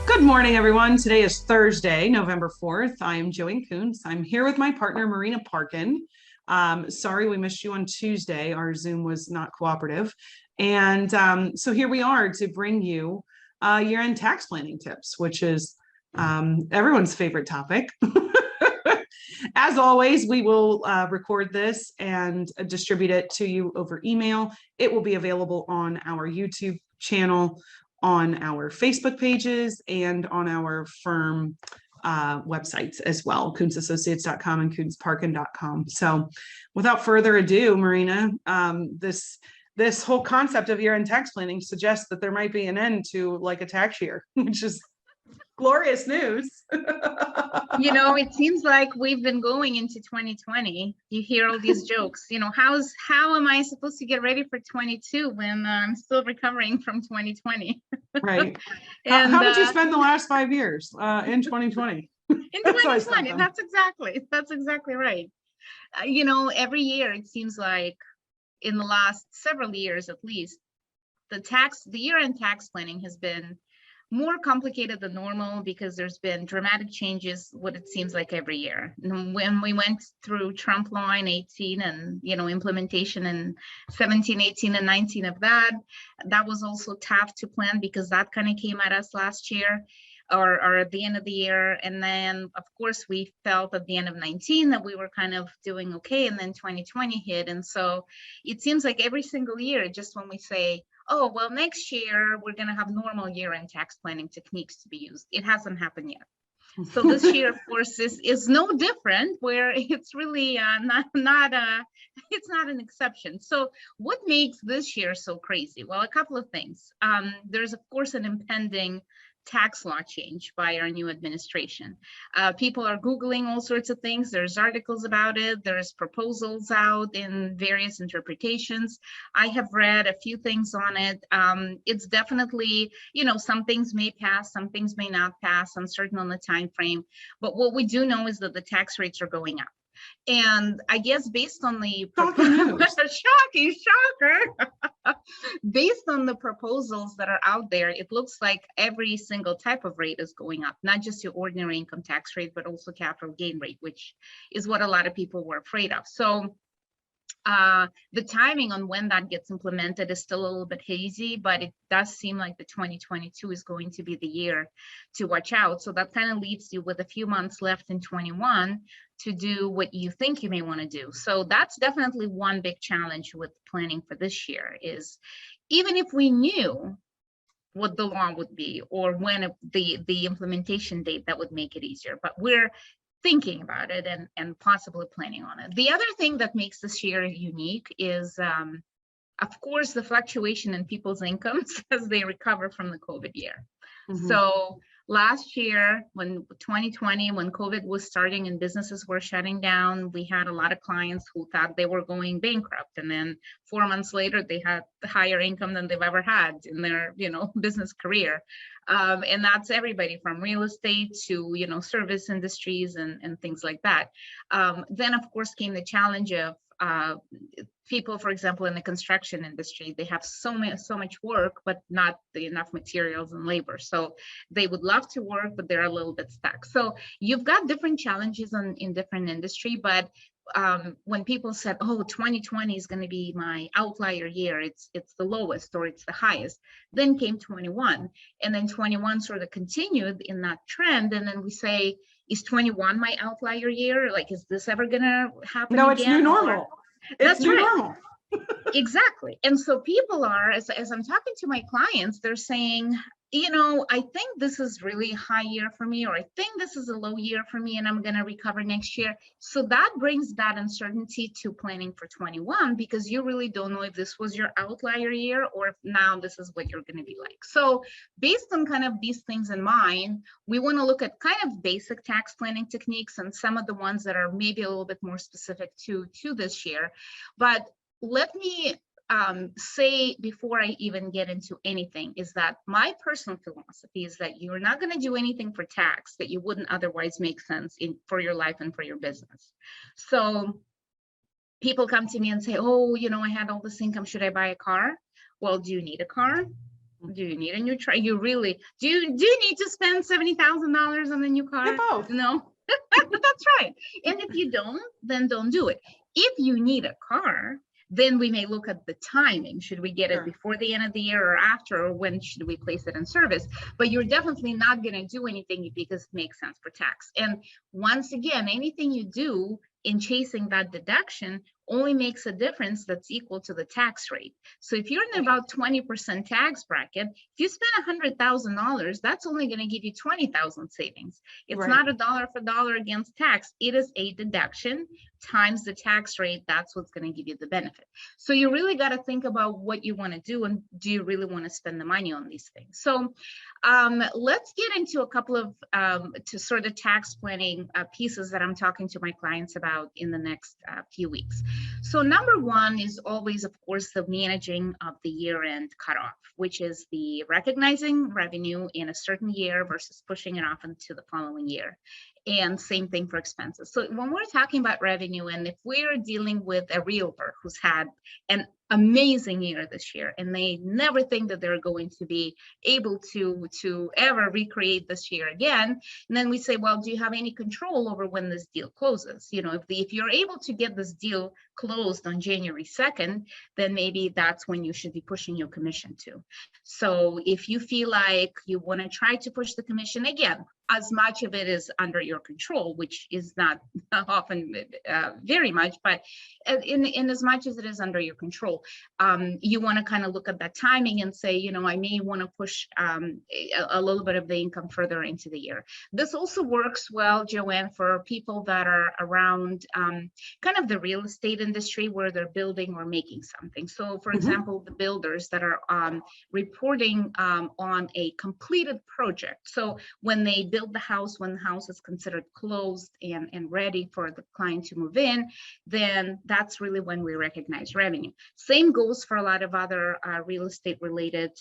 Good morning, everyone. Today is Thursday, November 4th. I am Joanne Koontz. I'm here with my partner, Marina Parkin. Sorry we missed you on Tuesday. Our Zoom was not cooperative. And so here we are to bring you year-end tax planning tips, which is everyone's favorite topic. As always, we will record this and distribute it to you over email. It will be available on our YouTube channel, on our Facebook pages, and on our firm websites as well, KoontzAssociates.com and KoontzParkin.com. So without further ado, Marina, this whole concept of year-end tax planning suggests that there might be an end to like a tax year, which is glorious news. It seems like we've been going into 2020. You hear all these jokes, how am I supposed to get ready for 22 when I'm still recovering from 2020? Right. And how did you spend the last 5 years in 2020? In 2020, that's exactly right. Every year it seems like in the last several years, at least, the year-end tax planning has been more complicated than normal because there's been dramatic changes, what it seems like every year. And when we went through Trump law in 18 and, implementation in 17, 18, and 19 of that was also tough to plan because that kind of came at us last year or at the end of the year. And then, of course, we felt at the end of 19 that we were kind of doing okay. And then 2020 hit. And so it seems like every single year, just when we say, oh, well, next year we're going to have normal year-end tax planning techniques to be used. It hasn't happened yet. So this year, of course, is no different, where it's really it's not an exception. So what makes this year so crazy? Well, a couple of things. There's, of course, an impending tax law change by our new administration. People are Googling all sorts of things. There's articles about it. There's proposals out in various interpretations. I have read a few things on it. It's definitely, some things may pass, some things may not pass, uncertain on the time frame. But what we do know is that the tax rates are going up. And I guess based on the shocking shocker, based on the proposals that are out there, it looks like every single type of rate is going up, not just your ordinary income tax rate, but also capital gain rate, which is what a lot of people were afraid of. So the timing on when that gets implemented is still a little bit hazy, but it does seem like the 2022 is going to be the year to watch out. So that kind of leaves you with a few months left in 21 to do what you think you may want to do. So that's definitely one big challenge with planning for this year is even if we knew what the law would be or when the implementation date, that would make it easier. But we're thinking about it and possibly planning on it. The other thing that makes this year unique is, of course, the fluctuation in people's incomes as they recover from the COVID year. Mm-hmm. So last year, when 2020, when COVID was starting and businesses were shutting down, we had a lot of clients who thought they were going bankrupt. And then 4 months later, they had higher income than they've ever had in their, business career. And that's everybody from real estate to, service industries and things like that. Then, of course, came the challenge of people, for example, in the construction industry. They have so much work, but not enough materials and labor. So they would love to work, but they're a little bit stuck. So you've got different challenges in different industry, but when people said, oh, 2020 is going to be my outlier year, it's the lowest or it's the highest, then came 21, and then 21 sort of continued in that trend. And then we say, is 21 my outlier year? Like, is this ever going to happen? No, again? It's new normal. It's new normal. Exactly. And so people are, as I'm talking to my clients, they're saying, I think this is really a high year for me, or I think this is a low year for me, and I'm going to recover next year. So that brings that uncertainty to planning for 21, because you really don't know if this was your outlier year or if now this is what you're going to be like. So based on kind of these things in mind, we want to look at kind of basic tax planning techniques and some of the ones that are maybe a little bit more specific to this year. But let me say before I even get into anything is that my personal philosophy is that you're not going to do anything for tax that you wouldn't otherwise make sense for your life and for your business. So people come to me and say, oh, I had all this income. Should I buy a car? Well, do you need a car? Do you need a new truck? You really do you need to spend $70,000 on a new car? Yeah, both. No. That's right. And if you don't, then don't do it. If you need a car, then we may look at the timing. Should we get it before the end of the year or after, or when should we place it in service? But you're definitely not going to do anything because it makes sense for tax. And once again, anything you do in chasing that deduction only makes a difference that's equal to the tax rate. So if you're in about 20% tax bracket, if you spend $100,000, that's only going to give you 20,000 savings. It's not a dollar for dollar against tax. It is a deduction times the tax rate. That's what's going to give you the benefit. So you really got to think about what you want to do, and do you really want to spend the money on these things? So let's get into a couple of to sort of tax planning pieces that I'm talking to my clients about in the next few weeks. So number one is always, of course, the managing of the year-end cutoff, which is the recognizing revenue in a certain year versus pushing it off into the following year. And same thing for expenses. So when we're talking about revenue, and if we're dealing with a realtor who's had an amazing year this year, and they never think that they're going to be able to ever recreate this year again, and then we say, well, do you have any control over when this deal closes? You know, if you're able to get this deal closed on January 2nd, then maybe that's when you should be pushing your commission to. So if you feel like you want to try to push the commission, again, as much of it is under your control, which is not often very much, but in as much as it is under your control, you want to kind of look at that timing and say, you know, I may want to push a little bit of the income further into the year. This also works well, Joanne, for people that are around kind of the real estate industry where they're building or making something. So for example, the builders that are reporting on a completed project. So when they build the house, when the house is considered closed and ready for the client to move in, then that's really when we recognize revenue. Same goes for a lot of other real estate related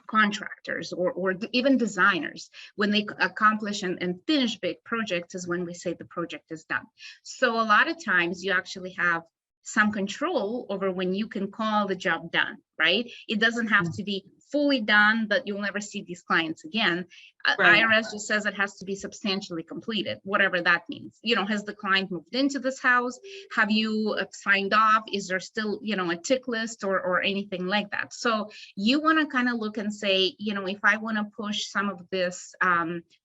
contractors or even designers. When they accomplish and finish big projects is when we say the project is done. So a lot of times you actually have some control over when you can call the job done, right? It doesn't have to be fully done, but you'll never see these clients again. IRS just says it has to be substantially completed, whatever that means. You know, has the client moved into this house? Have you signed off? Is there still, you know, a tick list or anything like that? So you want to kind of look and say, you know, if I want to push some of this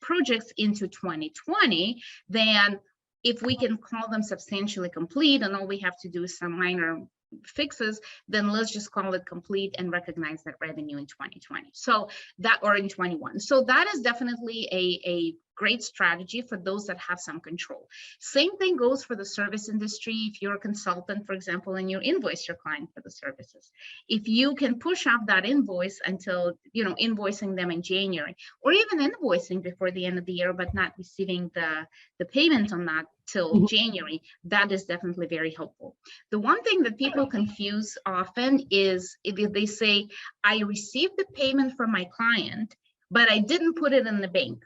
projects into 2020, then if we can call them substantially complete and all we have to do is some minor fixes, then let's just call it complete and recognize that revenue in 2020. So that, or in 21. So that is definitely a great strategy for those that have some control. Same thing goes for the service industry. If you're a consultant, for example, and you invoice your client for the services, if you can push off that invoice until, you know, invoicing them in January, or even invoicing before the end of the year, but not receiving the payment on that till January, that is definitely very helpful. The one thing that people confuse often is if they say, I received the payment from my client, but I didn't put it in the bank.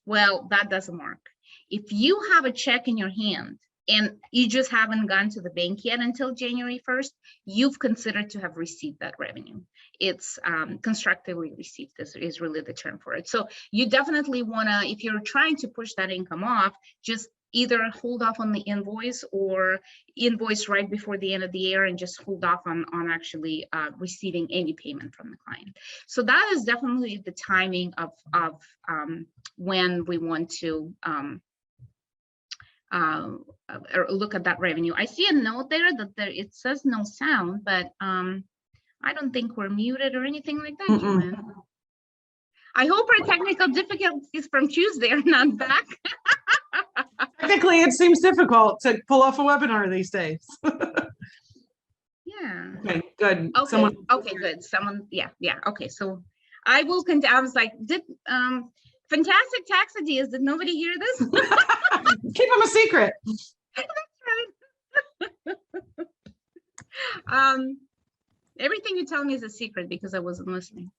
Well, that doesn't work. If you have a check in your hand and you just haven't gone to the bank yet until January 1st, you've considered to have received that revenue. It's constructively received is really the term for it. So you definitely want to, if you're trying to push that income off, just either hold off on the invoice or invoice right before the end of the year and just hold off on actually receiving any payment from the client. So that is definitely the timing of when we want to look at that revenue. I see a note there that it says no sound, but I don't think we're muted or anything like that, Joanne. I hope our technical difficulties from Tuesday are not back. Technically, it seems difficult to pull off a webinar these days. Yeah. Okay, good. Okay. Okay, good. Yeah. Okay. So I will continue. I was like, fantastic tax ideas. Did nobody hear this? Keep them a secret. That's right. Everything you tell me is a secret because I wasn't listening.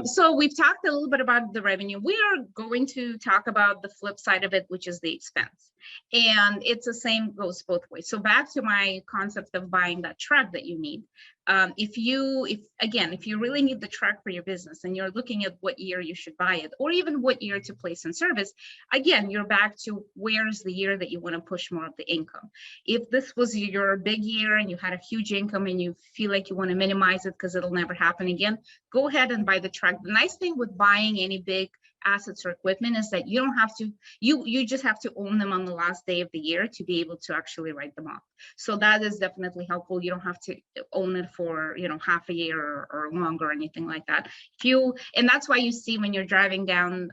So we've talked a little bit about the revenue. We are going to talk about the flip side of it, which is the expense. And it's the same, goes both ways. So back to my concept of buying that truck that you need. If you really need the truck for your business and you're looking at what year you should buy it, or even what year to place in service, again, you're back to where's the year that you want to push more of the income. If this was your big year and you had a huge income and you feel like you want to minimize it because it'll never happen again, go ahead and buy the truck. The nice thing with buying any big assets or equipment is that you don't have to, you just have to own them on the last day of the year to be able to actually write them off. So that is definitely helpful. You don't have to own it for, half a year or longer or anything like that. And that's why you see when you're driving down,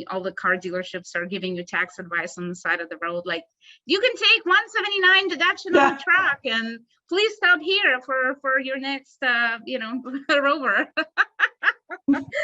all the car dealerships are giving you tax advice on the side of the road, like, you can take 179 deduction on the truck, and please stop here for your next Rover.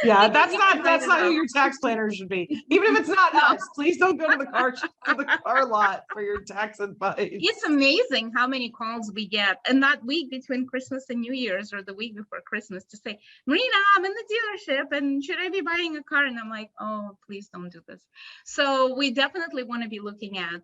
Yeah, that's not who your tax planner should be. Even if it's not us, please don't go to the car lot for your tax advice. It's amazing how many calls we get, and that week between Christmas and New Year's, or the week before Christmas, to say, Marina, I'm in the dealership and should I be buying a car? And I'm like, oh, please don't do this. So we definitely want to be looking at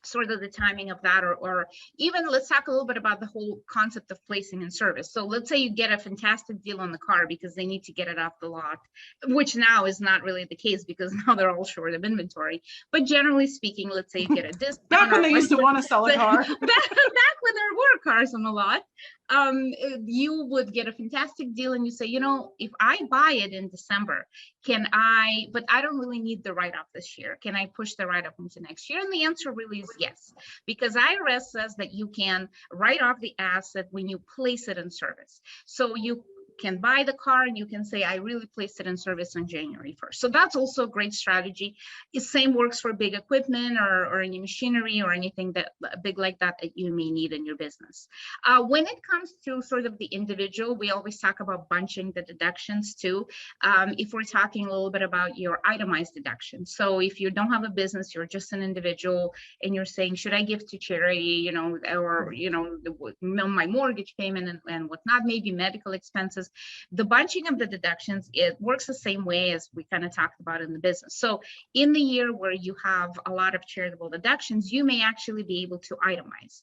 sort of the timing of that, or even let's talk a little bit about the whole concept of placing in service. So let's say you get a fantastic deal on the car because they need to get it off the lot, which now is not really the case because now they're all short of inventory. But generally speaking, let's say you get a discount. Back when they used to want to sell a car. Back when there were cars on the lot, you would get a fantastic deal and you say, if I buy it in December, but I don't really need the write-off this year. Can I push the write-off into next year? And the answer really is yes, because IRS says that you can write off the asset when you place it in service. So you can buy the car and you can say, I really placed it in service on January 1st. So that's also a great strategy. The same works for big equipment or any machinery or anything that big like that you may need in your business. When it comes to sort of the individual, we always talk about bunching the deductions too. If we're talking a little bit about your itemized deductions. So if you don't have a business, you're just an individual and you're saying, should I give to charity, or, my mortgage payment and whatnot, maybe medical expenses. The bunching of the deductions, it works the same way as we kind of talked about in the business. So in the year where you have a lot of charitable deductions, you may actually be able to itemize.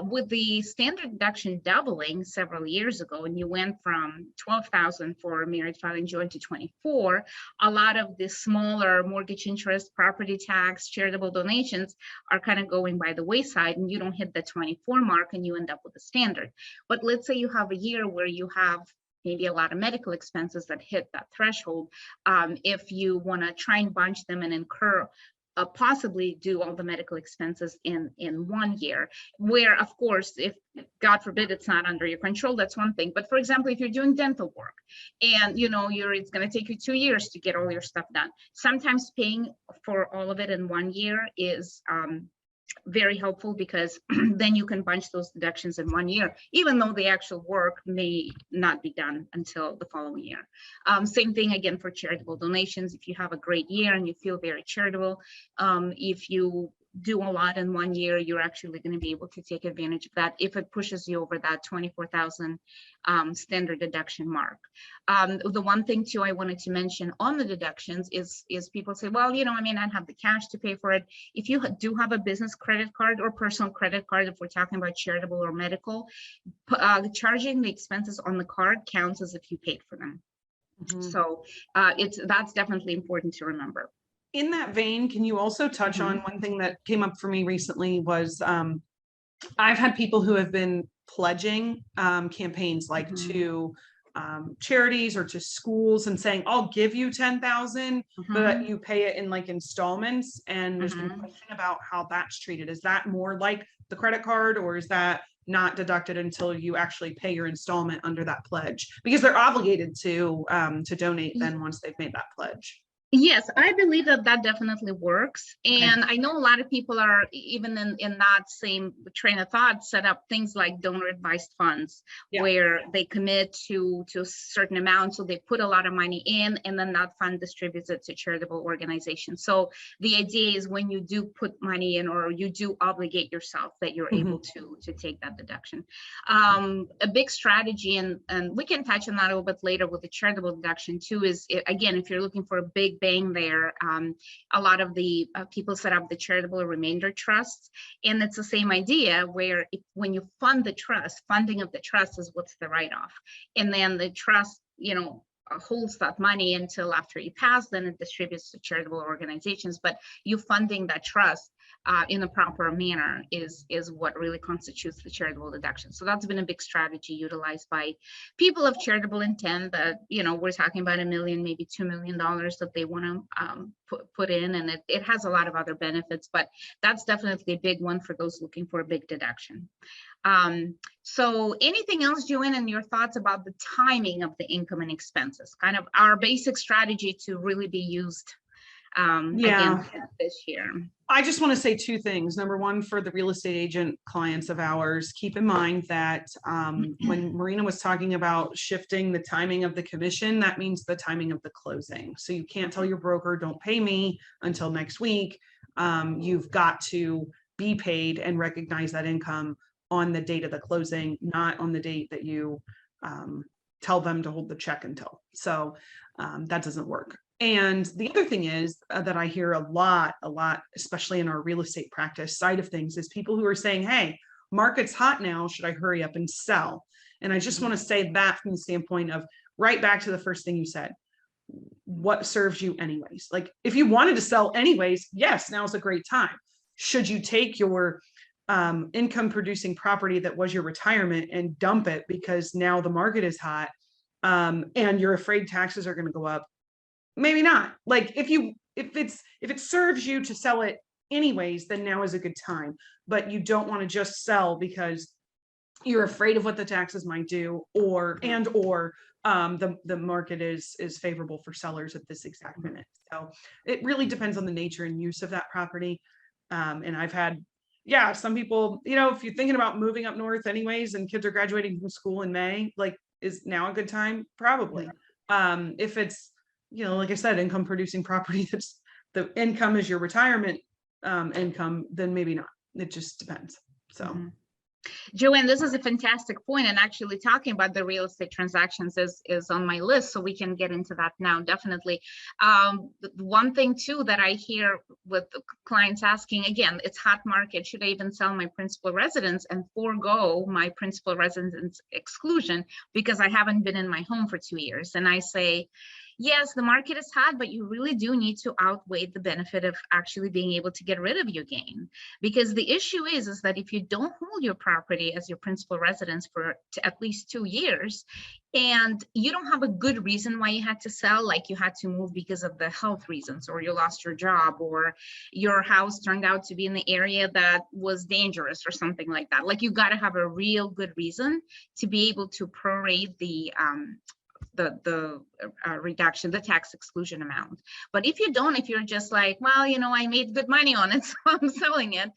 With the standard deduction doubling several years ago, and you went from 12,000 for married filing joint to 24, a lot of the smaller mortgage interest, property tax, charitable donations are kind of going by the wayside, and you don't hit the 24 mark and you end up with a standard. But let's say you have a year where you have maybe a lot of medical expenses that hit that threshold. If you want to try and bunch them and incur possibly do all the medical expenses in 1 year, where of course, if God forbid it's not under your control, that's one thing. But for example, if you're doing dental work and it's going to take you 2 years to get all your stuff done, sometimes paying for all of it in 1 year is very helpful, because then you can bunch those deductions in 1 year, even though the actual work may not be done until the following year. Same thing again for charitable donations. If you have a great year and you feel very charitable, if you do a lot in 1 year, you're actually going to be able to take advantage of that if it pushes you over that 24,000 standard deduction mark. The one thing too I wanted to mention on the deductions is people say, well, I may not have the cash to pay for it. If you do have a business credit card or personal credit card, if we're talking about charitable or medical, charging the expenses on the card counts as if you paid for them. Mm-hmm. So that's definitely important to remember. In that vein, can you also touch on one thing that came up for me recently was I've had people who have been pledging campaigns like to charities or to schools and saying, I'll give you 10,000, but you pay it in like installments. And there's been a question about how that's treated. Is that more like the credit card, or is that not deducted until you actually pay your installment under that pledge? Because they're obligated to donate then once they've made that pledge. Yes, I believe that definitely works. And I know a lot of people are even in that same train of thought set up things like donor advised funds, where they commit to a certain amount. So they put a lot of money in, and then that fund distributes it to charitable organizations. So the idea is when you do put money in, or you do obligate yourself, that you're able to take that deduction. A big strategy, and we can touch on that a little bit later with the charitable deduction too, is again, if you're looking for a big paying there. A lot of the people set up the charitable remainder trusts, and it's the same idea where when you fund the trust, funding of the trust is what's the write-off, and then the trust, holds that money until after you pass, then it distributes to charitable organizations. But you funding that trust in a proper manner is what really constitutes the charitable deduction. So that's been a big strategy utilized by people of charitable intent that, we're talking about $1 million, maybe $2 million that they want to put in, and it has a lot of other benefits, but that's definitely a big one for those looking for a big deduction. So anything else, Joanne, and your thoughts about the timing of the income and expenses, kind of our basic strategy to really be used again this year? I just want to say two things. Number one, for the real estate agent clients of ours, keep in mind that when Marina was talking about shifting the timing of the commission, that means the timing of the closing. So you can't tell your broker, don't pay me until next week. You've got to be paid and recognize that income on the date of the closing, not on the date that you tell them to hold the check until. So that doesn't work. And the other thing is that I hear a lot, especially in our real estate practice side of things, is people who are saying, hey, market's hot now, should I hurry up and sell? And I just want to say that from the standpoint of right back to the first thing you said, what serves you anyways? Like if you wanted to sell anyways, yes, now's a great time. Should you take your income producing property that was your retirement and dump it because now the market is hot and you're afraid taxes are going to go up? Maybe not. Like if it serves you to sell it anyways, then now is a good time. But you don't want to just sell because you're afraid of what the taxes might do, or the market is favorable for sellers at this exact minute. So it really depends on the nature and use of that property. And I've had some people, if you're thinking about moving up north anyways, and kids are graduating from school in May, like is now a good time? Probably. If it's, like I said, income producing property, that's the income is your retirement income, then maybe not. It just depends. So. Joanne, this is a fantastic point, and actually talking about the real estate transactions is on my list, so we can get into that now, definitely. One thing too that I hear with clients asking, again, it's hot market, should I even sell my principal residence and forego my principal residence exclusion because I haven't been in my home for 2 years? And I say, yes, the market is hot, but you really do need to outweigh the benefit of actually being able to get rid of your gain. Because the issue is that if you don't hold your property as your principal residence for at least 2 years, and you don't have a good reason why you had to sell, like you had to move because of the health reasons, or you lost your job, or your house turned out to be in the area that was dangerous or something like that. Like you got to have a real good reason to be able to prorate the reduction, the tax exclusion amount. But if you don't, if you're just like, well, I made good money on it, so I'm selling it,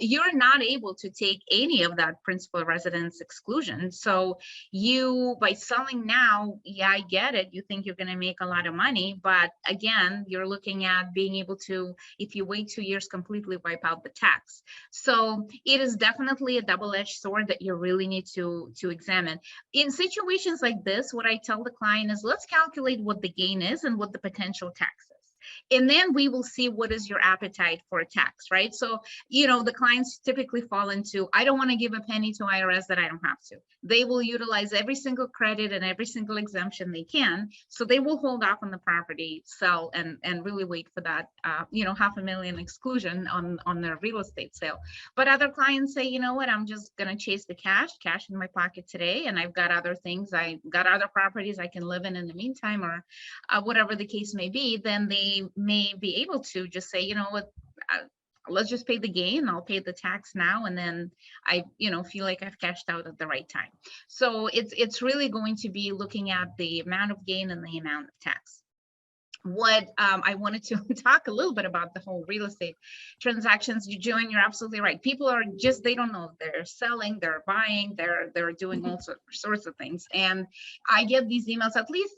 you're not able to take any of that principal residence exclusion. So you, by selling now, I get it, you think you're going to make a lot of money, but again, you're looking at being able to, if you wait 2 years, completely wipe out the tax. So it is definitely a double-edged sword that you really need to examine. In situations like this, what I tell the client is, let's calculate what the gain is and what the potential tax is. And then we will see what is your appetite for a tax, right? So, the clients typically fall into, I don't want to give a penny to IRS that I don't have to. They will utilize every single credit and every single exemption they can. So they will hold off on the property, sell, and really wait for that, $500,000 exclusion on their real estate sale. But other clients say, you know what, I'm just going to chase the cash in my pocket today. And I've got other things, I got other properties I can live in the meantime, or whatever the case may be. Then they may be able to just say, what, let's just pay the gain, I'll pay the tax now, and then I feel like I've cashed out at the right time. So it's really going to be looking at the amount of gain and the amount of tax. What I wanted to talk a little bit about the whole real estate transactions. Joanne, you're absolutely right. People are just, they don't know, they're selling, they're buying, they're doing all sorts of things. And I get these emails, at least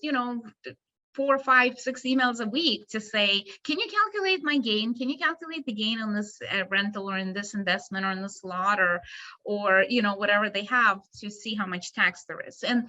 4, 5, 6 emails a week to say, can you calculate my gain? Can you calculate the gain on this rental, or in this investment, or in this lot, or whatever they have, to see how much tax there is. And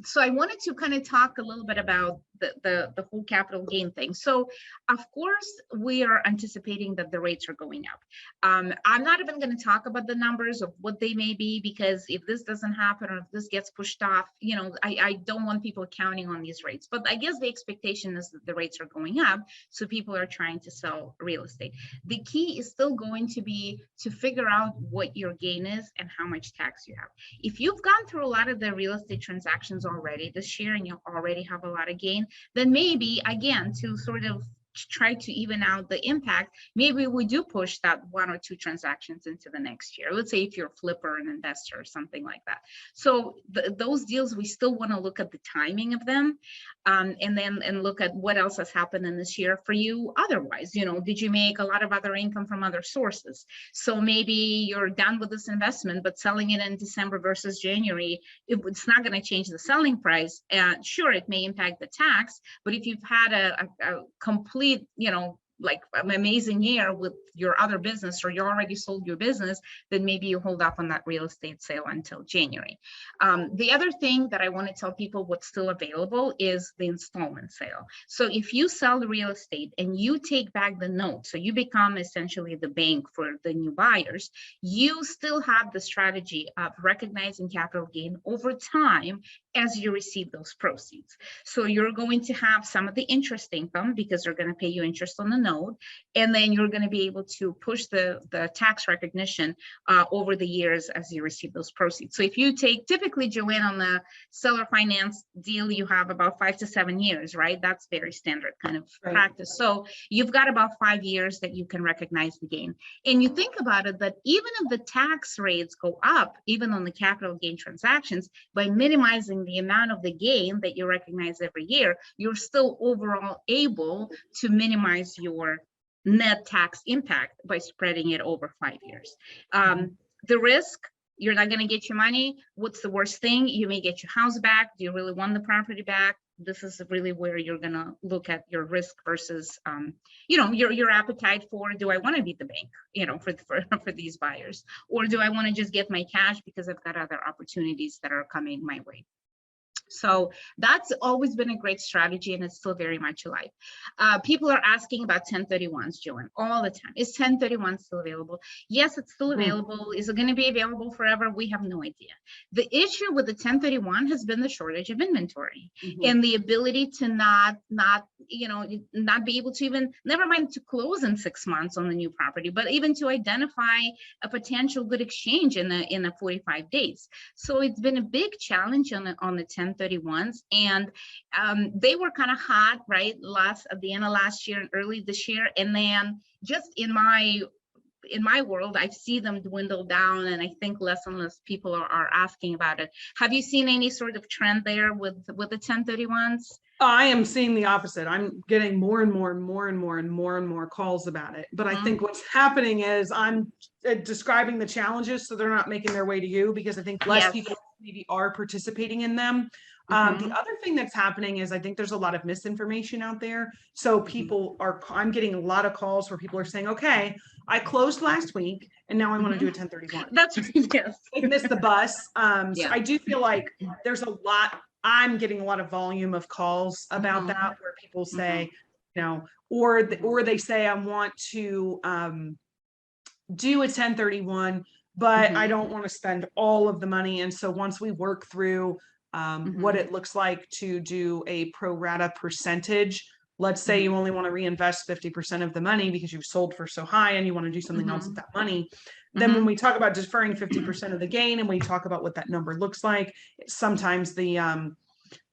so I wanted to kind of talk a little bit about the whole capital gain thing. So of course we are anticipating that the rates are going up. I'm not even going to talk about the numbers of what they may be, because if this doesn't happen or if this gets pushed off, you know, I don't want people counting on these rates. But I guess the expectation is that the rates are going up, so people are trying to sell real estate. The key is still going to be to figure out what your gain is and how much tax you have. If you've gone through a lot of the real estate transactions already this year and you already have a lot of gain, then maybe, again, to sort of try to even out the impact, maybe we do push that 1 or 2 transactions into the next year. Let's say if you're a flipper, an investor, or something like that. So those deals, we still want to look at the timing of them, and look at what else has happened in this year for you. Otherwise, you know, did you make a lot of other income from other sources? So maybe you're done with this investment, but selling it in December versus January, it's not going to change the selling price. And sure, it may impact the tax, but if you've had a complete, you know, like an amazing year with your other business, or you already sold your business, then maybe you hold up on that real estate sale until January. The other thing that I want to tell people what's still available is the installment sale. So if you sell the real estate and you take back the note, so you become essentially the bank for the new buyers, you still have the strategy of recognizing capital gain over time as you receive those proceeds. So you're going to have some of the interest income because they're going to pay you interest on the note, and then you're going to be able to push the tax recognition over the years as you receive those proceeds. So if you take, typically, Joanne, on the seller finance deal, you have about 5 to 7 years, right? That's very standard kind of practice. So you've got about 5 years that you can recognize the gain. And you think about it, that even if the tax rates go up, even on the capital gain transactions, by minimizing the amount of the gain that you recognize every year, you're still overall able to minimize your net tax impact by spreading it over 5 years. The risk, you're not going to get your money. What's the worst thing? You may get your house back. Do you really want the property back? This is really where you're going to look at your risk versus, you know, your appetite for, do I want to be the bank, you know, for these buyers, or do I want to just get my cash because I've got other opportunities that are coming my way? So that's always been a great strategy, and it's still very much alive. People are asking about 1031s, Joanne, all the time. Is 1031 still available? Yes, it's still available. Is it going to be available forever? We have no idea. The issue with the 1031 has been the shortage of inventory and the ability to not be able to even, never mind to close in 6 months on the new property, but even to identify a potential good exchange in a 45 days. So it's been a big challenge on the 1031s, and they were kind of hot, right? At the end of last year and early this year, and then just in my world, I see them dwindle down, and I think less and less people are asking about it. Have you seen any sort of trend there with the 1031s? I am seeing the opposite. I'm getting more and more calls about it. But I think what's happening is I'm describing the challenges, so they're not making their way to you, because I think less people maybe are participating in them. The other thing that's happening is I think there's a lot of misinformation out there. So people I'm getting a lot of calls where people are saying, okay, I closed last week and now I want to do a 1031. That's right. Yes. I missed the bus. So I do feel like there's I'm getting a lot of volume of calls about that, where people say, you know, or they say, I want to do a 1031, but I don't want to spend all of the money. And so once we work through what it looks like to do a pro rata percentage, let's say you only want to reinvest 50% of the money because you've sold for so high and you want to do something else with that money. Then when we talk about deferring 50% of the gain and we talk about what that number looks like, sometimes the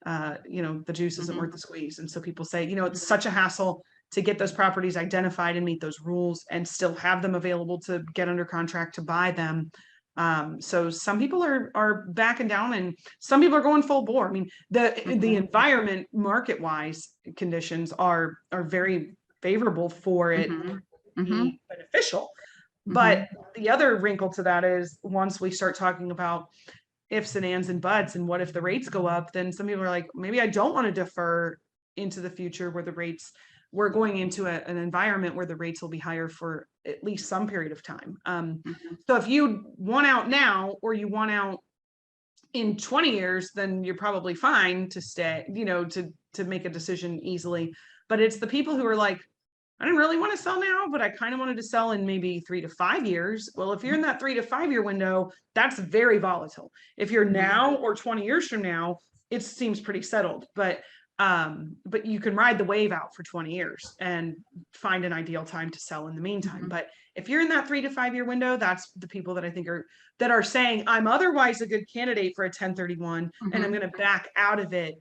the juice isn't worth the squeeze. And so people say, you know, it's such a hassle to get those properties identified and meet those rules and still have them available to get under contract to buy them. So some people are backing down, and some people are going full bore. I mean, the environment market wise conditions are very favorable for it to be beneficial. But the other wrinkle to that is, once we start talking about ifs and ands and buts, and what if the rates go up, then some people are like, maybe I don't want to defer into the future where we're going into an environment where the rates will be higher for at least some period of time. So if you want out now, or you want out in 20 years, then you're probably fine to stay, you know, to to make a decision easily. But it's the people who are like, I didn't really want to sell now, but I kind of wanted to sell in maybe 3 to 5 years. Well, if you're in that 3 to 5 year window, that's very volatile. If you're now or 20 years from now, it seems pretty settled. But you can ride the wave out for 20 years and find an ideal time to sell in the meantime. But if you're in that 3 to 5 year window, that's the people that I think are saying, I'm otherwise a good candidate for a 1031 and I'm going to back out of it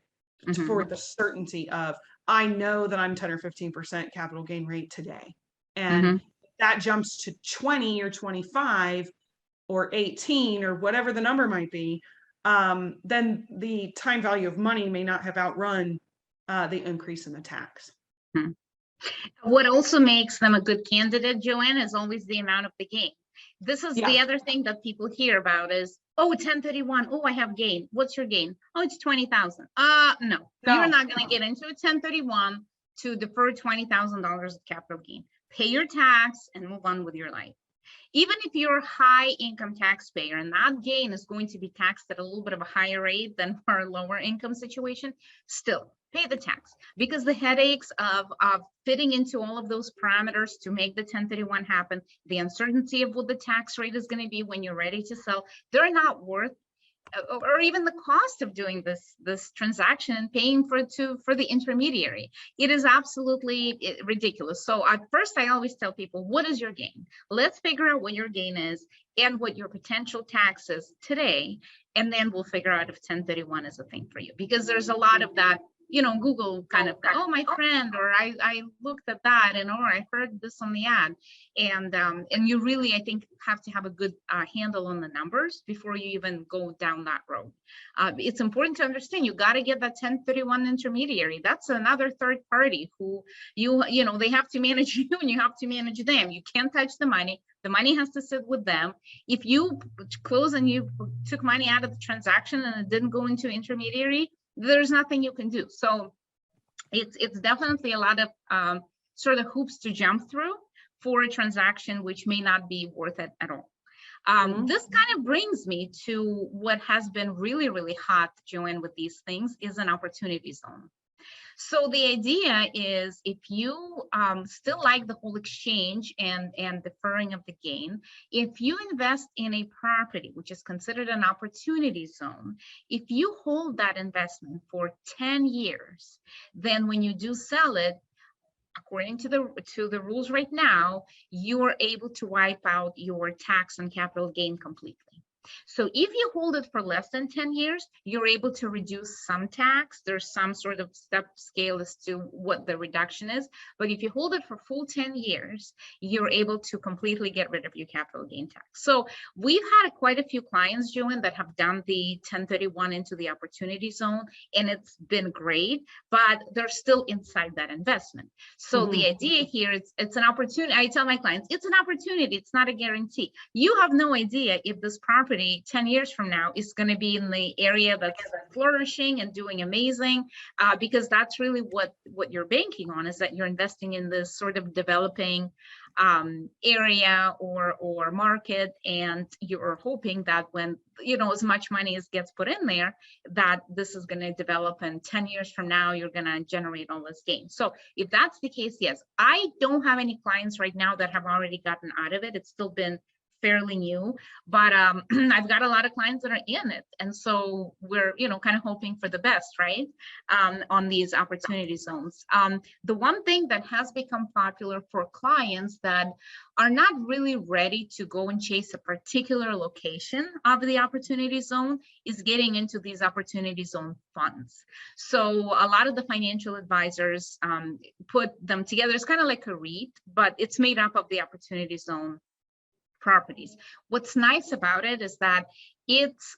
for the certainty of, I know that I'm 10 or 15% capital gain rate today. And that jumps to 20 or 25 or 18 or whatever the number might be. Then the time value of money may not have outrun the increase in the tax. What also makes them a good candidate, Joanne, is always the amount of the gain. This is the other thing that people hear about is, oh, 1031. Oh, I have gain. What's your gain? Oh, it's 20,000. No, you're not going to get into a 1031 to defer $20,000 of capital gain. Pay your tax and move on with your life. Even if you're a high income taxpayer and that gain is going to be taxed at a little bit of a higher rate than for a lower income situation, still pay the tax, because the headaches of fitting into all of those parameters to make the 1031 happen, the uncertainty of what the tax rate is going to be when you're ready to sell, they're not worth, or even the cost of doing this transaction and paying for the intermediary. It is absolutely ridiculous. So at first, I always tell people, what is your gain? Let's figure out what your gain is and what your potential tax is today, and then we'll figure out if 1031 is a thing for you, because there's a lot of that. You know, Google kind of, oh, my friend, or I looked at that, and or I heard this on the ad, and you really, I think, have to have a good handle on the numbers before you even go down that road. It's important to understand you got to get that 1031 intermediary. That's another third party who you know they have to manage you and you have to manage them. You can't touch the money. The money has to sit with them. If you close and you took money out of the transaction and it didn't go into intermediary, there's nothing you can do. So it's definitely a lot of sort of hoops to jump through for a transaction which may not be worth it at all. This kind of brings me to what has been really, really hot, Joanne, with these things is an opportunity zone. So the idea is, if you still like the whole exchange and deferring of the gain, if you invest in a property, which is considered an opportunity zone, if you hold that investment for 10 years, then when you do sell it, according to the rules right now, you are able to wipe out your tax on capital gain completely. So if you hold it for less than 10 years, you're able to reduce some tax. There's some sort of step scale as to what the reduction is. But if you hold it for full 10 years, you're able to completely get rid of your capital gain tax. So we've had quite a few clients, Joanne, that have done the 1031 into the opportunity zone, and it's been great, but they're still inside that investment. So the idea here, it's an opportunity. I tell my clients, it's an opportunity. It's not a guarantee. You have no idea if this property 10 years from now is going to be in the area that's flourishing and doing amazing, because that's really what you're banking on, is that you're investing in this sort of developing area or market, and you're hoping that when as much money as gets put in there, that this is going to develop, and 10 years from now you're going to generate all this gain. So if that's the case, yes. I don't have any clients right now that have already gotten out of it. It's still been fairly new, but I've got a lot of clients that are in it, and so we're kind of hoping for the best, right, on these opportunity zones. The one thing that has become popular for clients that are not really ready to go and chase a particular location of the opportunity zone is getting into these opportunity zone funds. So a lot of the financial advisors put them together. It's kind of like a REIT, but it's made up of the opportunity zone properties. What's nice about it is that it's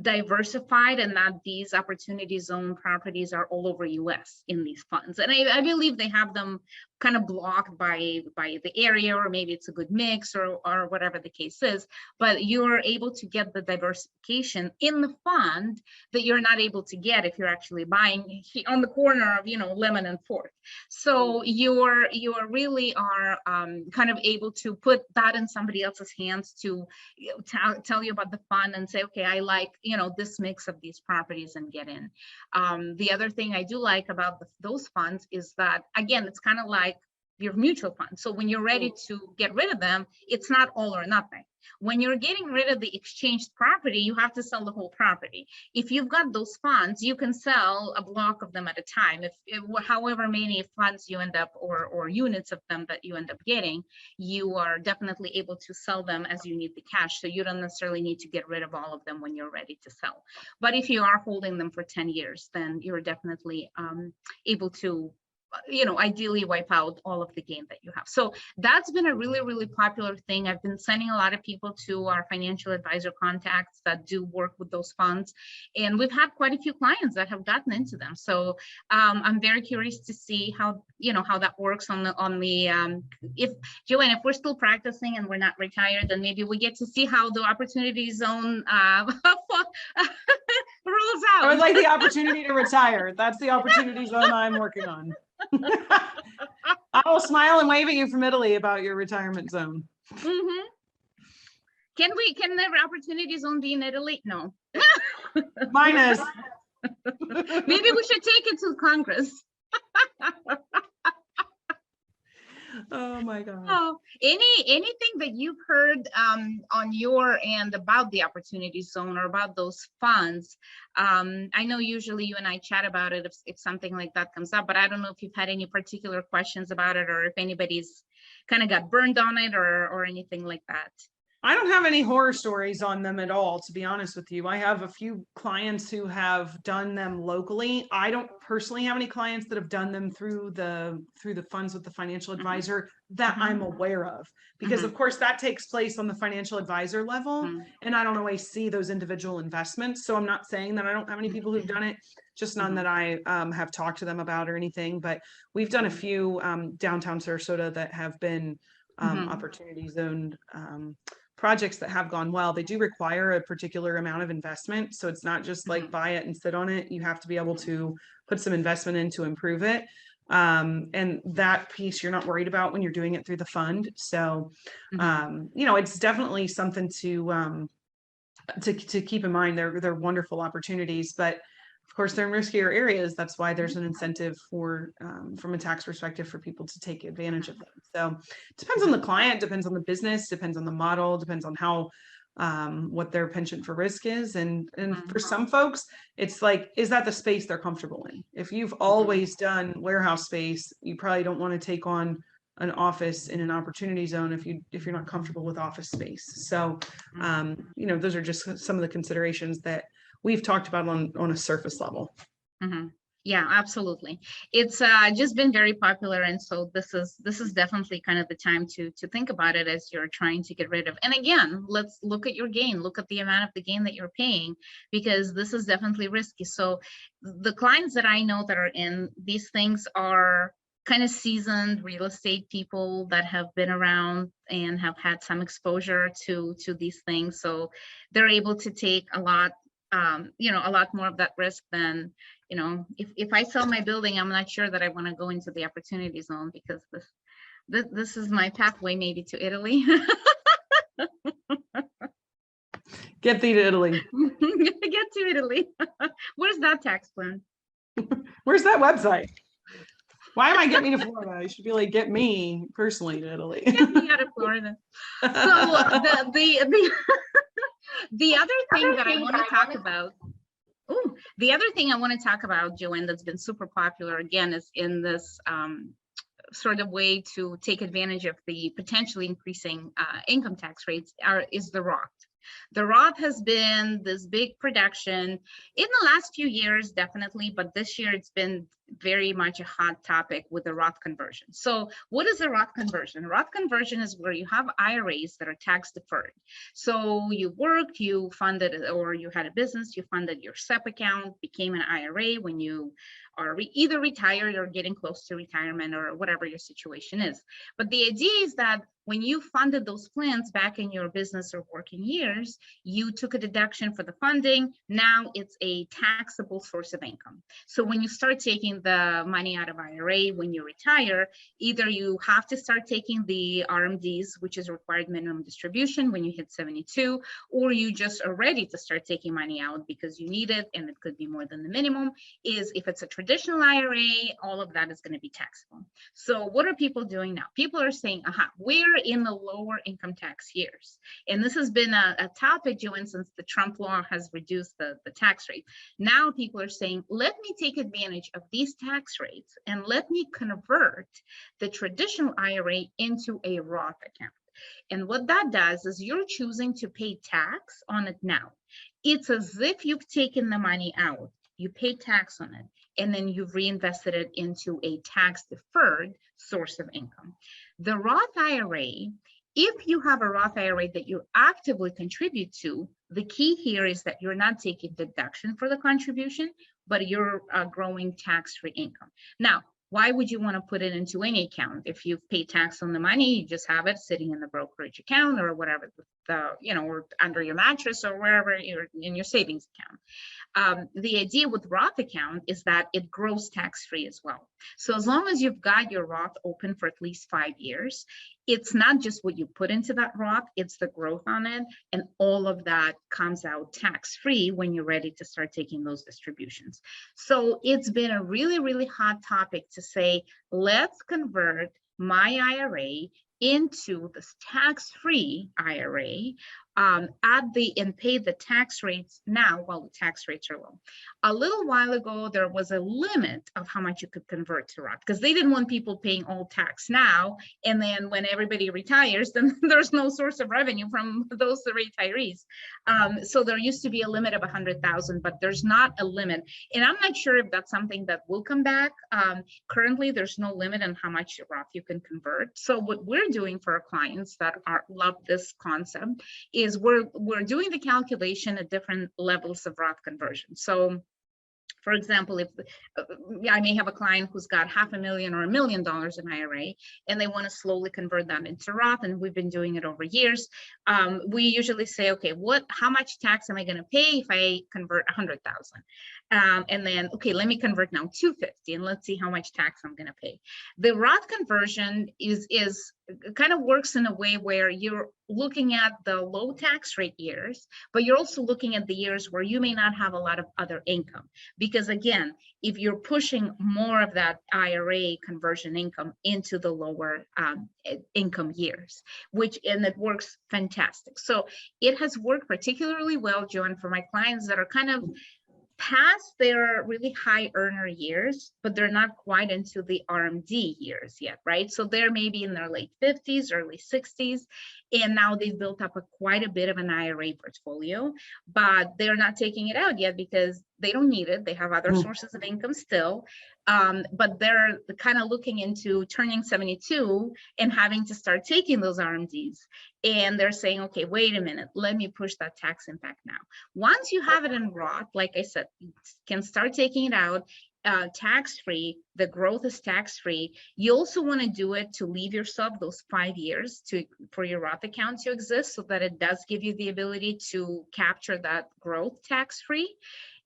diversified, and that these opportunity zone properties are all over US in these funds. And I believe they have them kind of blocked by the area, or maybe it's a good mix, or whatever the case is, but you're able to get the diversification in the fund that you're not able to get if you're actually buying on the corner of, you know, Lemon and Fourth. So you're really are kind of able to put that in somebody else's hands to tell you about the fund and say, okay, I like, you know, this mix of these properties, and get in. The other thing I do like about those funds is that, again, it's kind of like your mutual fund. So when you're ready to get rid of them, it's not all or nothing. When you're getting rid of the exchanged property, you have to sell the whole property. If you've got those funds, you can sell a block of them at a time. If however many funds you end up, or units of them that you end up getting, you are definitely able to sell them as you need the cash. So you don't necessarily need to get rid of all of them when you're ready to sell. But if you are holding them for 10 years, then you're definitely able to, you know, ideally wipe out all of the gain that you have. So that's been a really, really popular thing. I've been sending a lot of people to our financial advisor contacts that do work with those funds, and we've had quite a few clients that have gotten into them. So I'm very curious to see how, you know, how that works on the if Joanne, if we're still practicing and we're not retired, then maybe we get to see how the opportunity zone rolls out. I would like the opportunity to retire. That's the opportunity zone I'm working on. I will smile and wave at you from Italy about your retirement zone. Mm-hmm. Can the opportunity zone be in Italy? No. Minus. Maybe we should take it to Congress. Oh my God. Oh, anything that you've heard on your end about the opportunity zone or about those funds? I know usually you and I chat about it if something like that comes up, but I don't know if you've had any particular questions about it, or if anybody's kind of got burned on it, or anything like that. I don't have any horror stories on them at all, to be honest with you. I have a few clients who have done them locally. I don't personally have any clients that have done them through the funds with the financial advisor that I'm aware of, because of course that takes place on the financial advisor level, and I don't always see those individual investments. So I'm not saying that I don't have any people who've done it, just none that I have talked to them about or anything. But we've done a few downtown Sarasota that have been opportunity zoned projects that have gone well. They do require a particular amount of investment. So it's not just like buy it and sit on it. You have to be able to put some investment in to improve it. And that piece you're not worried about when you're doing it through the fund. So, you know, it's definitely something to keep in mind. They're wonderful opportunities, but of course they're in riskier areas. That's why there's an incentive for, from a tax perspective, for people to take advantage of them. So it depends on the client, depends on the business, depends on the model, depends on how, what their penchant for risk is. And for some folks, it's like, is that the space they're comfortable in? If you've always done warehouse space, you probably don't want to take on an office in an opportunity zone if you're not comfortable with office space. So, you know, those are just some of the considerations that we've talked about on a surface level. Yeah, absolutely. It's just been very popular, and so this is definitely kind of the time to think about it as you're trying to get rid of. And again, let's look at your gain, look at the amount of the gain that you're paying, because this is definitely risky. So the clients that I know that are in these things are kind of seasoned real estate people that have been around and have had some exposure to these things. So they're able to take a lot, you know, a lot more of that risk than, you know, if I sell my building, I'm not sure that I want to go into the opportunity zone, because this is my pathway maybe to Italy. Get thee to Italy. Get to Italy. Where's that tax plan? Where's that website? Why am I getting me to Florida? You should be like, get me personally to Italy. Get me out of Florida. So the other thing that I want to talk about, the other thing I want to talk about, Joanne, that's been super popular again, is in this sort of way to take advantage of the potentially increasing income tax rates is the Roth. The Roth has been this big production in the last few years, definitely, but this year it's been very much a hot topic with the Roth conversion. So what is a Roth conversion? Roth conversion is where you have IRAs that are tax deferred. So you worked, you funded, or you had a business, you funded your SEP account, became an IRA when you are either retired or getting close to retirement or whatever your situation is. But the idea is that when you funded those plans back in your business or working years, you took a deduction for the funding. Now it's a taxable source of income. So when you start taking the money out of IRA when you retire, either you have to start taking the RMDs, which is required minimum distribution when you hit 72, or you just are ready to start taking money out because you need it, and it could be more than the minimum. Is if it's a traditional IRA, all of that is going to be taxable. So what are people doing now? People are saying, aha, we're in the lower income tax years. And this has been a topic, Joanne, since the Trump law has reduced the tax rate. Now people are saying, let me take advantage of these tax rates and let me convert the traditional IRA into a Roth account. And what that does is you're choosing to pay tax on it now. It's as if you've taken the money out, you pay tax on it, and then you've reinvested it into a tax deferred source of income. The Roth IRA, if you have a Roth IRA that you actively contribute to, the key here is that you're not taking deduction for the contribution, but you're growing tax-free income. Now, why would you want to put it into any account? If you've paid tax on the money, you just have it sitting in the brokerage account or whatever, or under your mattress or wherever you're in your savings account. The idea with Roth account is that it grows tax-free as well. So as long as you've got your Roth open for at least 5 years, it's not just what you put into that Roth, it's the growth on it. And all of that comes out tax-free when you're ready to start taking those distributions. So it's been a really, really hot topic to say, let's convert my IRA into this tax-free IRA and pay the tax rates now while the tax rates are low. A little while ago, there was a limit of how much you could convert to Roth because they didn't want people paying all tax now. And then when everybody retires, then there's no source of revenue from those retirees. So there used to be a limit of 100,000, but there's not a limit. And I'm not sure if that's something that will come back. Currently, there's no limit on how much Roth you can convert. So what we're doing for our clients that love this concept is we're doing the calculation at different levels of Roth conversion. So for example, if I may have a client who's got $500,000 or $1 million in IRA, and they want to slowly convert that into Roth, and we've been doing it over years, we usually say, okay, how much tax am I going to pay if I convert 100,000? And then, okay, let me convert now 250, and let's see how much tax I'm going to pay. The Roth conversion is kind of works in a way where you're looking at the low tax rate years, but you're also looking at the years where you may not have a lot of other income. Because again, if you're pushing more of that IRA conversion income into the lower income years, and it works fantastic. So it has worked particularly well, Joan, for my clients that are kind of past their really high earner years, but they're not quite into the RMD years yet, right? So they're maybe in their late 50s, early 60s, and now they've built up quite a bit of an IRA portfolio, but they're not taking it out yet because they don't need it. They have other sources of income still, but they're kind of looking into turning 72 and having to start taking those RMDs. And they're saying, okay, wait a minute, let me push that tax impact now. Once you have it in Roth, like I said, you can start taking it out tax-free. The growth is tax-free. You also want to do it to leave yourself those 5 years for your Roth account to exist so that it does give you the ability to capture that growth tax-free.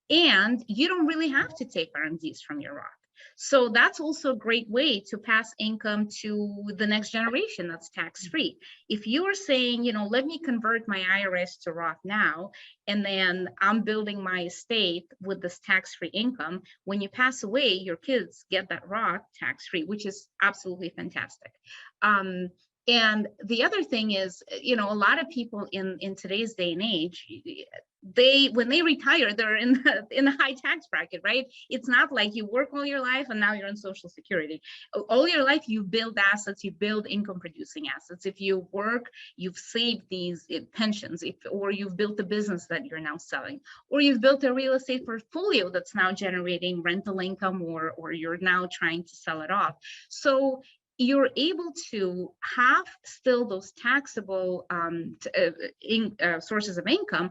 And you don't really have to take RMDs from your Roth. So that's also a great way to pass income to the next generation that's tax-free. If you are saying, let me convert my IRS to Roth now, and then I'm building my estate with this tax-free income, when you pass away, your kids get that Roth tax-free, which is absolutely fantastic. And the other thing is, a lot of people in today's day and age, when they retire, they're in the high tax bracket, right? It's not like you work all your life and now you're on Social Security. All your life you build assets, you build income producing assets. If you work, you've saved these pensions, or you've built a business that you're now selling, or you've built a real estate portfolio that's now generating rental income, or you're now trying to sell it off. So you're able to have still those taxable sources of income.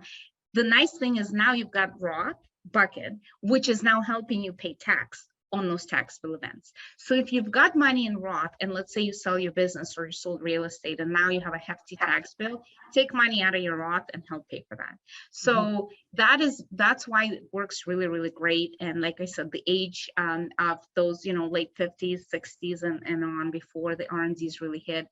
The nice thing is now you've got Roth bucket, which is now helping you pay tax on those taxable events. So if you've got money in Roth, and let's say you sell your business or you sold real estate and now you have a hefty tax bill, take money out of your Roth and help pay for that. So that's why it works really, really great. And like I said, the age of those, late 50s, 60s and on, before the RMDs really hit,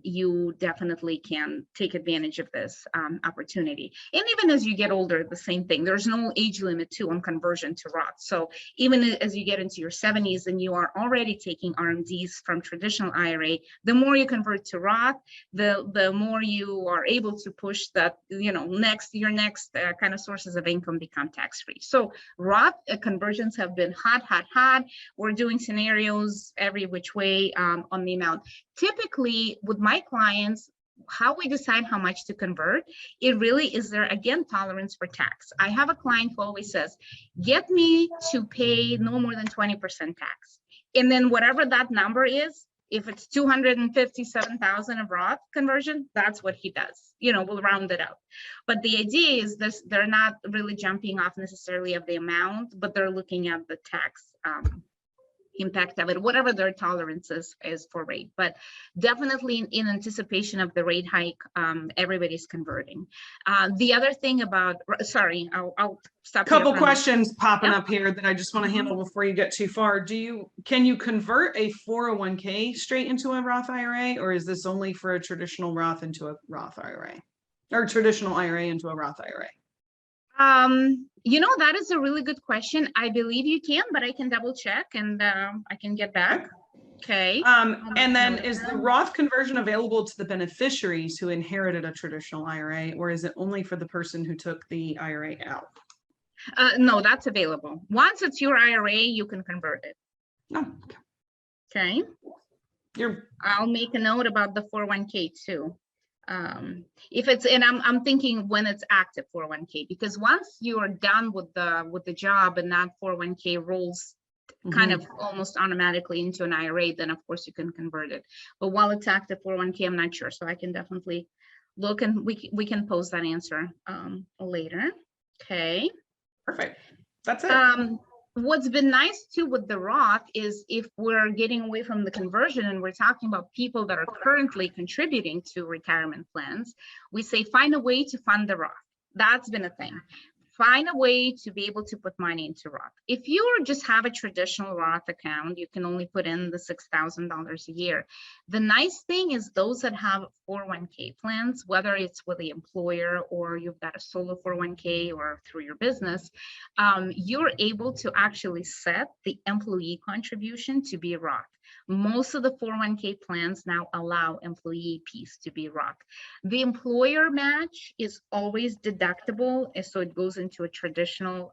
you definitely can take advantage of this opportunity. And even as you get older, the same thing. There's no age limit too on conversion to Roth. So even as you get into your 70s and you are already taking RMDs from traditional IRA, the more you convert to Roth, the more you are able to push that, your next kind of sources of income become tax-free. So Roth conversions have been hot. We're doing scenarios every which way on the amount. Typically with my clients, how we decide how much to convert, it really is there, again, tolerance for tax. I have a client who always says, get me to pay no more than 20% tax. And then whatever that number is, if it's 257,000 of Roth conversion, that's what he does. We'll round it up. But the idea is this: they're not really jumping off necessarily of the amount, but they're looking at the tax impact of it, whatever their tolerance is for rate. But definitely in anticipation of the rate hike, everybody's converting. The other thing about, sorry, I'll stop. Couple questions popping up here that I just want to handle before you get too far. Can you convert a 401k straight into a Roth IRA, or is this only for a traditional Roth into a Roth IRA, or traditional IRA into a Roth IRA? That is a really good question. I believe you can, but I can double check and I can get back. Okay. And then is the Roth conversion available to the beneficiaries who inherited a traditional IRA, or is it only for the person who took the IRA out? No, that's available. Once it's your IRA, you can convert it. Oh, okay. I'll make a note about the 401k too. If it's, and I'm thinking when it's active 401k, because once you are done with the job and that 401k rolls kind of almost automatically into an IRA, then of course you can convert it. But while it's active 401k, I'm not sure. So I can definitely look, and we can post that answer later. Okay. Perfect. That's it. What's been nice too with the Roth is, if we're getting away from the conversion and we're talking about people that are currently contributing to retirement plans, we say find a way to fund the Roth. That's been a thing. Find a way to be able to put money into Roth. If you just have a traditional Roth account, you can only put in the $6,000 a year. The nice thing is those that have 401k plans, whether it's with the employer or you've got a solo 401k or through your business, you're able to actually set the employee contribution to be Roth. Most of the 401k plans now allow employee piece to be Roth. The employer match is always deductible, and so it goes into a traditional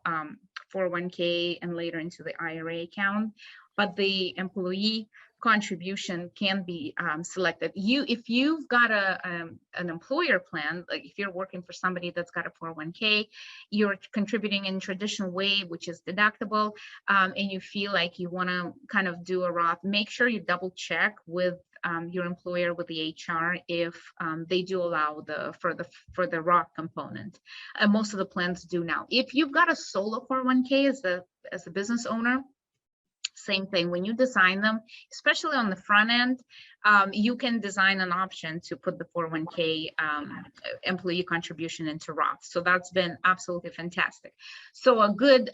401k and later into the IRA account, but the employee contribution can be selected. If you've got an employer plan, like if you're working for somebody that's got a 401k, you're contributing in traditional way, which is deductible, and you feel like you want to kind of do a Roth, make sure you double check with your employer, with the HR, if they do allow for the Roth component. Most of the plans do now. If you've got a solo 401k as a business owner, same thing. When you design them, especially on the front end, you can design an option to put the 401k employee contribution into Roth. So that's been absolutely fantastic. So a good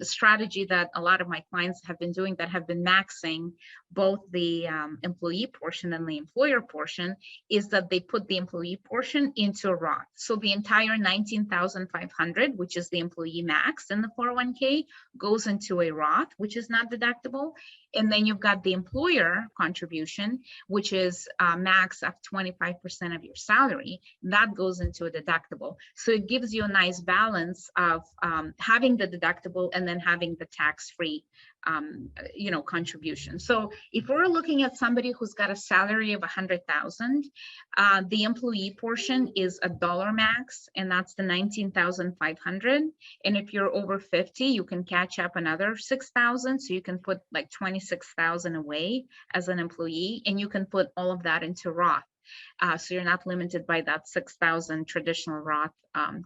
strategy that a lot of my clients have been doing, that have been maxing both the employee portion and the employer portion, is that they put the employee portion into a Roth. So the entire $19,500, which is the employee max in the 401k, goes into a Roth, which is not deductible. And then you've got the employer contribution, which is a max of 25% of your salary. That goes into a deductible. So it gives you a nice balance of having the deductible and then having the tax-free contribution. So if we're looking at somebody who's got a salary of 100,000, the employee portion is $1 max, and that's the 19,500. And if you're over 50, you can catch up another 6,000. So you can put like 26,000 away as an employee, and you can put all of that into Roth. So you're not limited by that 6,000 traditional Roth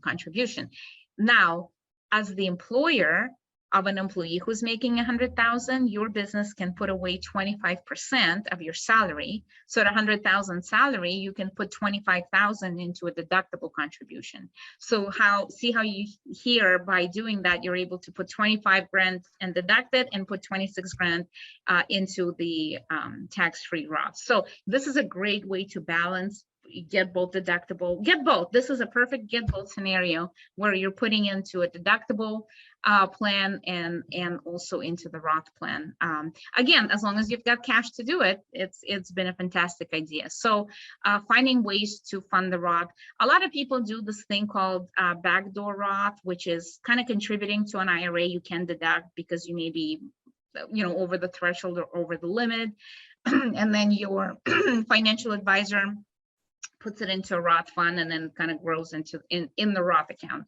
contribution. Now, as the employer of an employee who's making 100,000, your business can put away 25% of your salary. So at 100,000 salary, you can put 25,000 into a deductible contribution. So see how you here by doing that, you're able to put 25 grand and deduct it and put 26 grand into the tax-free Roth. So this is a great way to balance. Get both deductible, get both. This is a perfect get both scenario where you're putting into a deductible plan and also into the Roth plan. Again, as long as you've got cash to do it, it's been a fantastic idea. So finding ways to fund the Roth. A lot of people do this thing called backdoor Roth, which is kind of contributing to an IRA you can deduct because you may be over the threshold or over the limit. And then your financial advisor puts it into a Roth fund and then kind of grows into in the Roth account.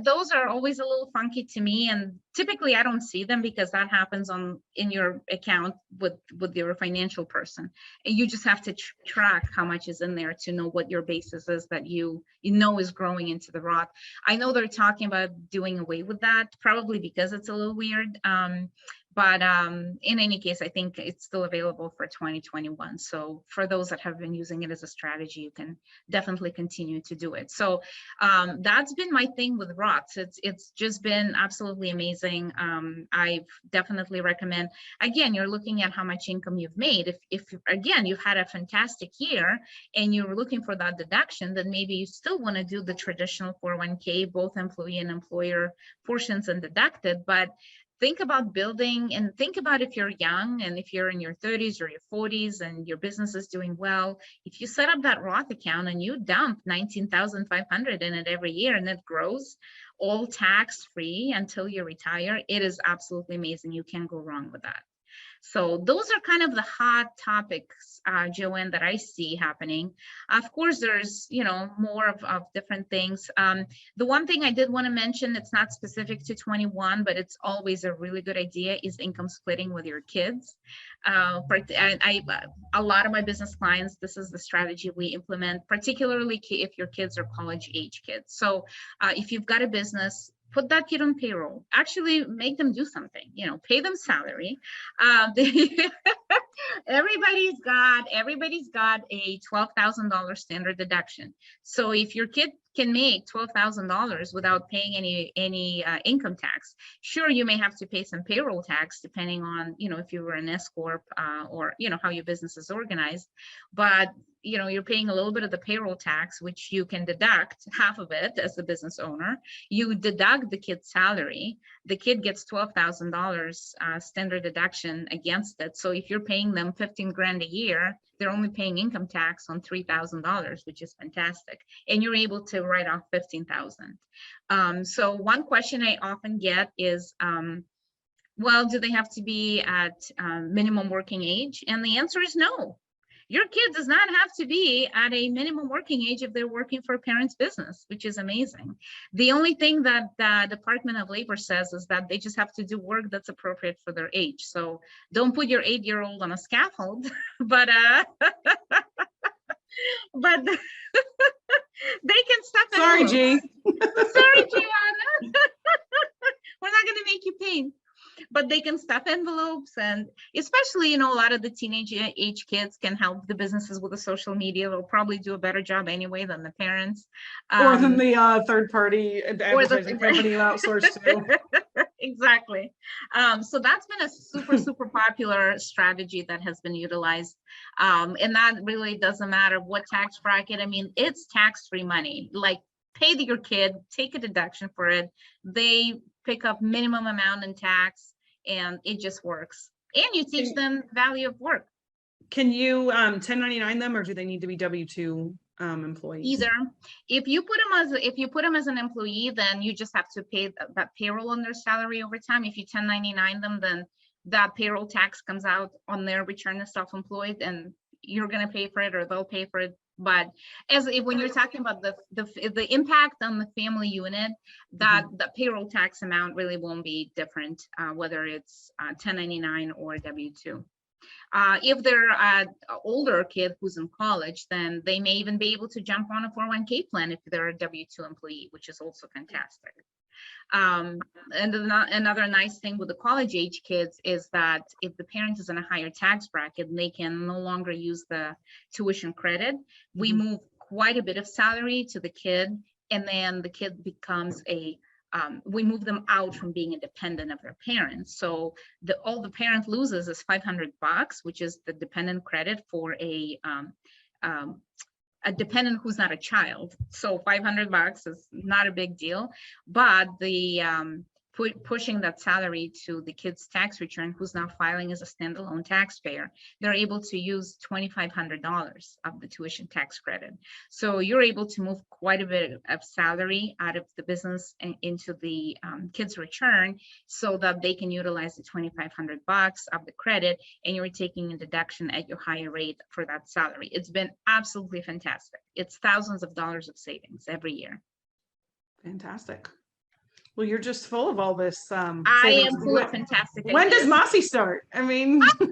Those are always a little funky to me, and typically I don't see them because that happens in your account with your financial person. And you just have to track how much is in there to know what your basis is that you know is growing into the Roth. I know they're talking about doing away with that, probably because it's a little weird. But in any case, I think it's still available for 2021. So for those that have been using it as a strategy, you can definitely continue to do it. So that's been my thing with Roths. It's just been absolutely amazing. I definitely recommend. Again, you're looking at how much income you've made. If again, you've had a fantastic year and you're looking for that deduction, then maybe you still want to do the traditional 401k, both employee and employer portions and deducted. But think about building, and think about if you're young and if you're in your 30s or your 40s and your business is doing well, if you set up that Roth account and you dump 19,500 in it every year and it grows all tax-free until you retire, it is absolutely amazing. You can't go wrong with that. So those are kind of the hot topics, Joanne, that I see happening. Of course, there's, more of different things. The one thing I did want to mention, it's not specific to 21, but it's always a really good idea, is income splitting with your kids. A lot of my business clients, this is the strategy we implement, particularly if your kids are college age kids. So if you've got a business, put that kid on payroll, actually make them do something, pay them salary. Everybody's got a $12,000 standard deduction. So if your kid can make $12,000 without paying any income tax, sure, you may have to pay some payroll tax depending on, if you were an S corp or, how your business is organized. But you're paying a little bit of the payroll tax, which you can deduct half of it as the business owner. You deduct the kid's salary. The kid gets $12,000 standard deduction against it. So if you're paying them 15 grand a year, they're only paying income tax on $3,000, which is fantastic. And you're able to write off 15,000. So one question I often get is, well, do they have to be at minimum working age? And the answer is no. Your kid does not have to be at a minimum working age if they're working for a parent's business, which is amazing. The only thing that the Department of Labor says is that they just have to do work that's appropriate for their age. So don't put your 8-year-old on a scaffold, but but they can stop. Sorry, G. Sorry, Gianna. We're not going to make you pain. But they can stuff envelopes, and especially, a lot of the teenage age kids can help the businesses with the social media. They'll probably do a better job anyway than the parents. Or than the third party advertising company you outsource to. Exactly. So that's been a super popular strategy that has been utilized. And that really doesn't matter what tax bracket. I mean, it's tax-free money. Like, pay your kid, take a deduction for it. They pick up minimum amount in tax, and it just works. And you teach them value of work. Can you 1099 them, or do they need to be W-2 employees? Either. If you put them as an employee, then you just have to pay that payroll on their salary over time. If you 1099 them, then that payroll tax comes out on their return as self-employed, and you're going to pay for it, or they'll pay for it. But when you're talking about the impact on the family unit, that the payroll tax amount really won't be different, whether it's 1099 or W-2. If they're an older kid who's in college, then they may even be able to jump on a 401k plan if they're a W-2 employee, which is also fantastic. And another nice thing with the college age kids is that if the parent is in a higher tax bracket, they can no longer use the tuition credit. We move quite a bit of salary to the kid, and then the kid becomes we move them out from being a dependent of their parents. So all the parent loses is $500, which is the dependent credit for a dependent who's not a child. So $500 is not a big deal, but the pushing that salary to the kid's tax return, who's now filing as a standalone taxpayer, they're able to use $2,500 of the tuition tax credit. So you're able to move quite a bit of salary out of the business and into the kid's return, so that they can utilize the $2,500 of the credit, and you're taking a deduction at your higher rate for that salary. It's been absolutely fantastic. It's thousands of dollars of savings every year. Fantastic. Well, you're just full of all this. I am full of fantastic. When does Mossy start? I mean, Mossy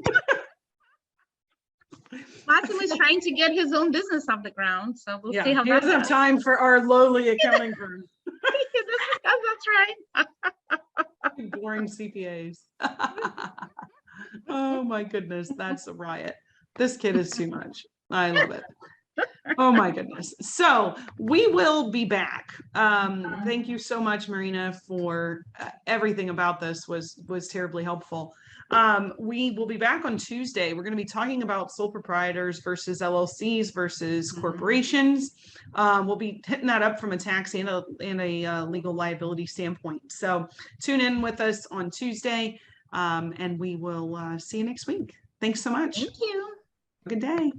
was trying to get his own business off the ground, so we'll see how he that doesn't have goes. time for our lowly accounting firm. That's right. Boring CPAs. Oh my goodness, that's a riot. This kid is too much. I love it. Oh my goodness. So we will be back. Thank you so much, Marina, for everything about this was terribly helpful. We will be back on Tuesday. We're going to be talking about sole proprietors versus LLCs versus corporations. We'll be hitting that up from a tax and a legal liability standpoint. So tune in with us on Tuesday, and we will see you next week. Thanks so much. Thank you. Good day.